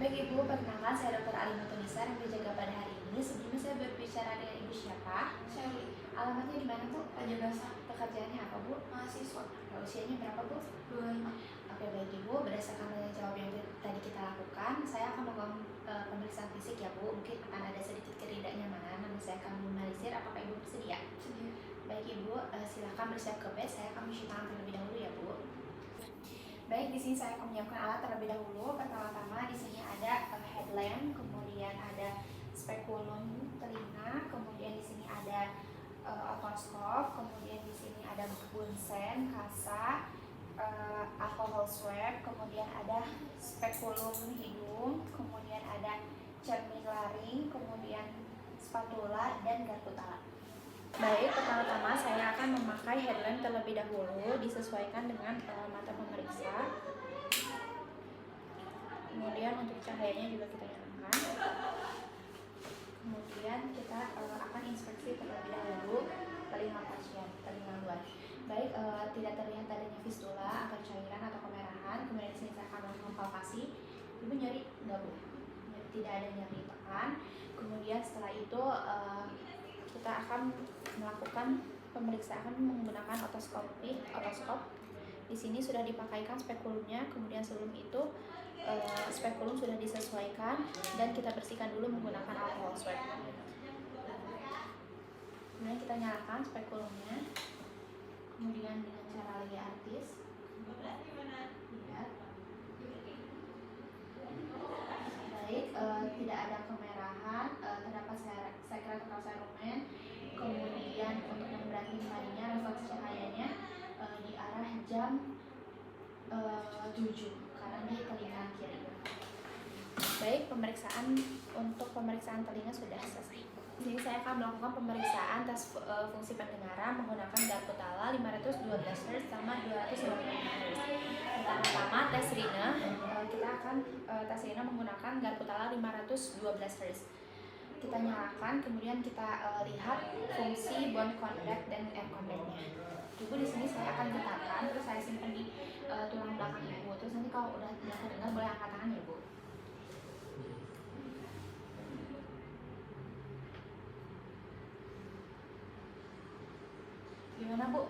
Baik Ibu, perkenalkan saya Dr. Ali Mutunisa yang berjaga pada hari ini. Sebelumnya saya berbicara dengan Ibu siapa? Sherly. Alamatnya di mana Bu? Raja Basa. Pekerjaannya apa Bu? Mahasiswa. Usianya berapa Bu? 25. Oke baik Ibu, berdasarkan tanya jawab yang tadi kita lakukan, saya akan melakukan pemeriksaan fisik ya Bu. Mungkin akan ada sedikit ketidaknyamanan, namun saya akan minimalisir. Apakah Ibu bersedia? Sedia. Baik Ibu, silakan bersiap ke bed. Saya akan mencuci tangan terlebih dahulu ya Bu. Baik, di sini saya akan menyiapkan alat terlebih dahulu. Pertama-tama di sini ada headlamp, kemudian ada spekulum telinga, kemudian di sini ada otoskop, kemudian di sini ada bunsen, kasa, alcohol swab, kemudian ada spekulum hidung, kemudian ada cermin laring, kemudian spatula dan garpu talas. Baik, pertama-tama saya akan memakai headlamp terlebih dahulu, disesuaikan dengan mata pemeriksa. Kemudian untuk cahayanya juga kita nyalakan. Kemudian kita akan inspeksi terlebih dahulu telinga pasien, telinga luar. Baik, tidak terlihat adanya fistula atau cairan atau kemerahan. Kemudian di sini saya akan melakukan palpasi. Ibu nyeri enggak Bu? Tidak ada nyeri tekan. Kemudian setelah itu kita akan melakukan pemeriksaan menggunakan otoskop. Di sini sudah dipakaikan spekulumnya, kemudian sebelum itu spekulum sudah disesuaikan dan kita bersihkan dulu menggunakan alcohol swab. Kemudian kita nyalakan spekulumnya, kemudian dengan cara lagi artis. Lihat. Baik, tidak ada kemerahan, terdapat sekretariat serumen. Kemudian untuk yang berat limbahnya, refleks cahayanya di arah jam 7 karena di telinga kiri. Baik, untuk pemeriksaan telinga sudah selesai. Di sini saya akan melakukan pemeriksaan tes fungsi pendengaran menggunakan garpu tala 512 Hz sama 250 Hz. Pertama-tama tes rina, kita akan tes rina menggunakan garpu tala 512 Hz. Kita nyalakan, kemudian kita lihat fungsi bone contact dan air contactnya. Ibu di sini saya akan getarkan, terus saya simpan di tulang belakang Ibu. Terus nanti kalau udah tidak terdengar boleh angkat tangan ya Bu. Gimana Bu?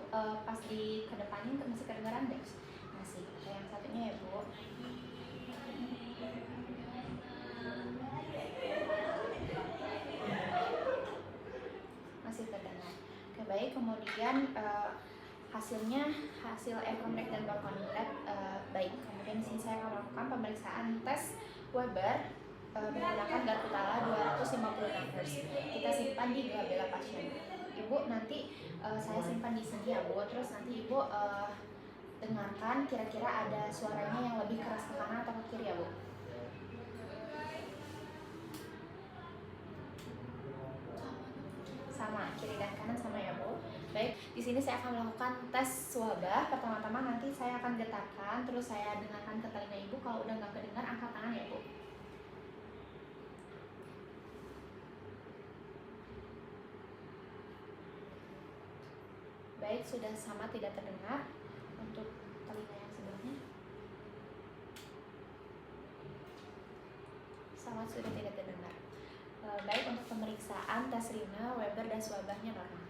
Pas di kedepannya masih kedengaran deh? Masih. Kayak yang satunya ya Bu. Masih terdengar. Oke baik, kemudian hasil air contact dan bone contact baik. Kemudian di sini saya akan melakukan pemeriksaan tes Weber menggunakan garpu tala 256 Hz. Kita simpan di glabella pasien. Ibu nanti saya simpan di sini ya Bu. Terus nanti Ibu dengarkan kira-kira ada suaranya yang lebih keras ke kanan atau ke kiri ya Bu. Sama, kiri dan kanan sama ya Bu. Baik, di sini saya akan melakukan tes swabah. Pertama-tama nanti saya akan getarkan, terus saya dengarkan ke telinga Ibu. Kalau udah nggak kedengar, angkat tangan ya Bu. Baik, sudah sama tidak terdengar. Untuk telinga yang sebelumnya sama sudah tidak terdengar. Baik, untuk pemeriksaan tes rina, Weber dan swabahnya normal.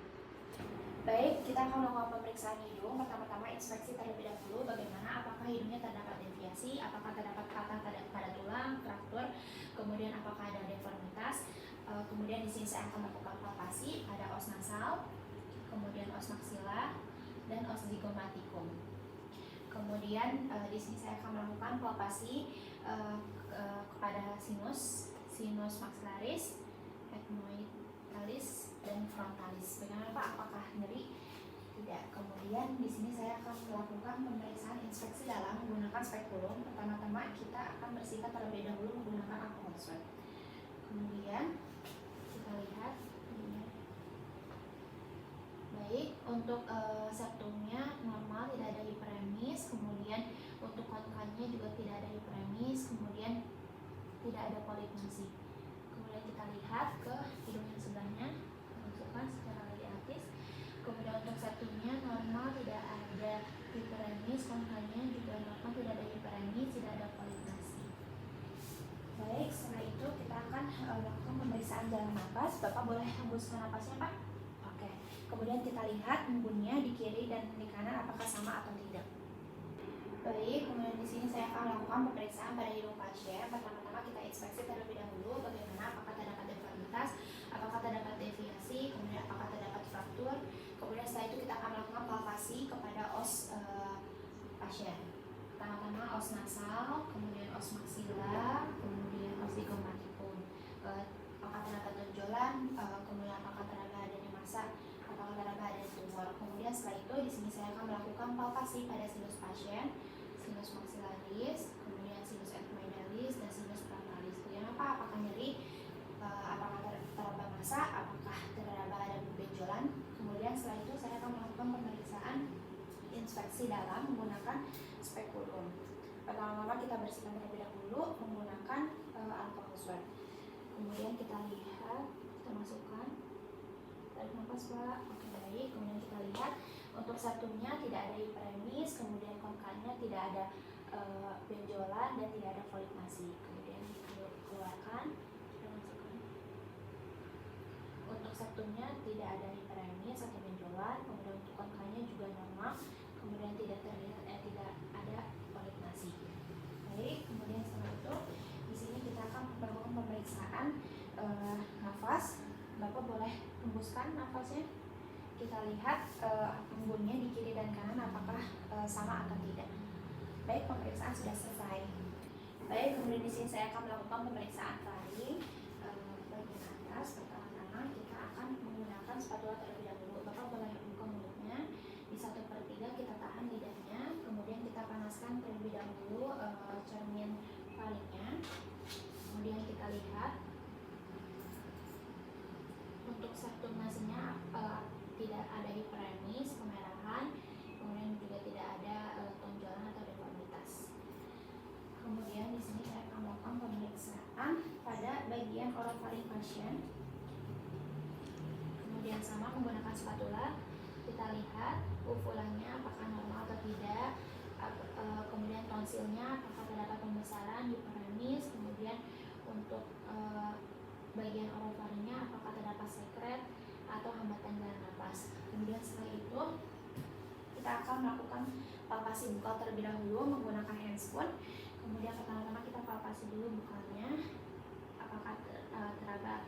Baik, kita akan melakukan pemeriksaan hidung. Pertama-tama inspeksi terlebih dahulu bagaimana apakah hidungnya terdapat deviasi, apakah terdapat patah pada tulang, fraktur, kemudian apakah ada deformitas. Kemudian di sini saya akan melakukan palpasi, ada os nasal, kemudian os maxilla dan os zygomatikum. Kemudian di sini saya akan melakukan palpasi kepada sinus maxillaris, ethmoidalis dan frontalis. Bagaimana Pak? Apakah nyeri? Tidak. Kemudian di sini saya akan melakukan pemeriksaan inspeksi dalam menggunakan spekulum. Pertama-tama kita akan bersihkan terlebih dahulu menggunakan alcohol swab. Kemudian kita lihat. Baik, untuk septumnya normal, tidak ada hiperemis. Kemudian untuk konkannya juga tidak ada hiperemis. Kemudian tidak ada polipnasi. Kemudian kita lihat ke hidung yang sebelahnya, masukkan secara radiatis. Kemudian untuk septumnya normal, tidak ada hiperemis. Konkannya juga normal, tidak ada hiperemis, tidak ada polipnasi. pemeriksaan jalan nafas, Bapak boleh hembuskan nafasnya, Pak? Oke. Kemudian kita lihat embunnya di kiri dan di kanan apakah sama atau tidak. Baik, kemudian di sini saya akan melakukan pemeriksaan pada hidung pasien. Pertama-tama kita inspeksi terlebih dahulu bagaimana apakah terdapat deformitas, apakah terdapat deviasi, kemudian apakah terdapat fraktur. Kemudian setelah itu kita akan melakukan palpasi kepada os pasien. Pertama-tama os nasal, kemudian os maksila, kemudian os zygomatikum. Apakah terdapat tonjolan, kemudian apakah terdapat adanya massa, apakah terdapat adanya tumor. Kemudian setelah itu di sini saya akan melakukan palpasi pada sinus pasien, sinus maxillaris, kemudian sinus ethmoidalis dan sinus frontalis. Kemudian apakah nyeri, apakah terdapat massa, apakah terdapat ada benjolan. Kemudian setelah itu saya akan melakukan pemeriksaan inspeksi dalam menggunakan spekulum. Pertama-tama kita bersihkan terlebih dahulu menggunakan alcohol swab. Kemudian kita lihat, kita masukkan, tarik nafas, Pak. Oke, baik. Kemudian kita lihat untuk septumnya tidak ada hiperemis, kemudian konkalnya tidak ada benjolan dan tidak ada voligasi. Kemudian dikeluarkan, kita masukkan. Untuk septumnya tidak ada hiperemis atau benjolan, kemudian untuk konkalnya juga normal, kemudian tidak terlihat tidak ada voligasi. Baik, kemudian setelah itu di sini kita akan melakukan pemeriksaan nafas. Bapak boleh hembuskan nafasnya. Kita lihat embunnya di kiri dan kanan apakah sama atau tidak. Baik, pemeriksaan sudah selesai. Baik, kemudian di sini saya akan melakukan pemeriksaan faring bagian atas. Pertama-tama kita akan menggunakan spatula terlebih dahulu. Bapak boleh buka mulutnya. Di 1/3 kita tahan lidahnya. Kemudian kita panaskan terlebih dahulu cermin faringnya. Kemudian kita lihat untuk septum nasinya tidak ada hiperemis, kemerahan, kemudian juga tidak ada tonjolan atau deformitas. Kemudian di sini saya akan melakukan pemeriksaan pada bagian orofaring pasien. Kemudian sama menggunakan spatula, kita lihat uvulanya apakah normal atau tidak. Kemudian tonsilnya apakah terdapat pembesaran, hiperemis, kemudian untuk bagian orofaringnya apakah terdapat sekret atau hambatan jalan nafas. Kemudian setelah itu kita akan melakukan palpasi bukal terlebih dahulu menggunakan handspoon. Kemudian pertama-tama kita palpasi dulu bukalnya apakah terdapat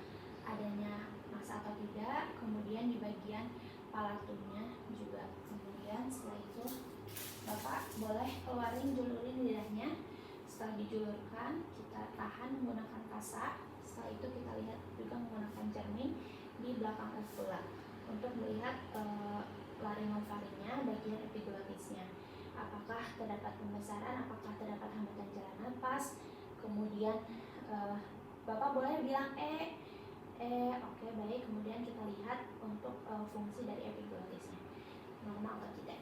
adanya massa atau tidak. Kemudian di bagian palatumnya juga. Kemudian setelah itu Bapak boleh keluarin julurin lidahnya. Setelah dijulurkan kita tahan menggunakan kasa. Setelah itu kita lihat juga menggunakan cermin di belakang uvula untuk melihat laringofaringnya, bagian epiglotisnya. Apakah terdapat pembesaran, apakah terdapat hambatan jalan nafas. Kemudian Bapak boleh bilang oke, baik. Kemudian kita lihat untuk fungsi dari epiglotisnya, normal atau tidak.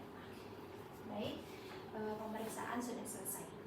Baik, pemeriksaan sudah selesai.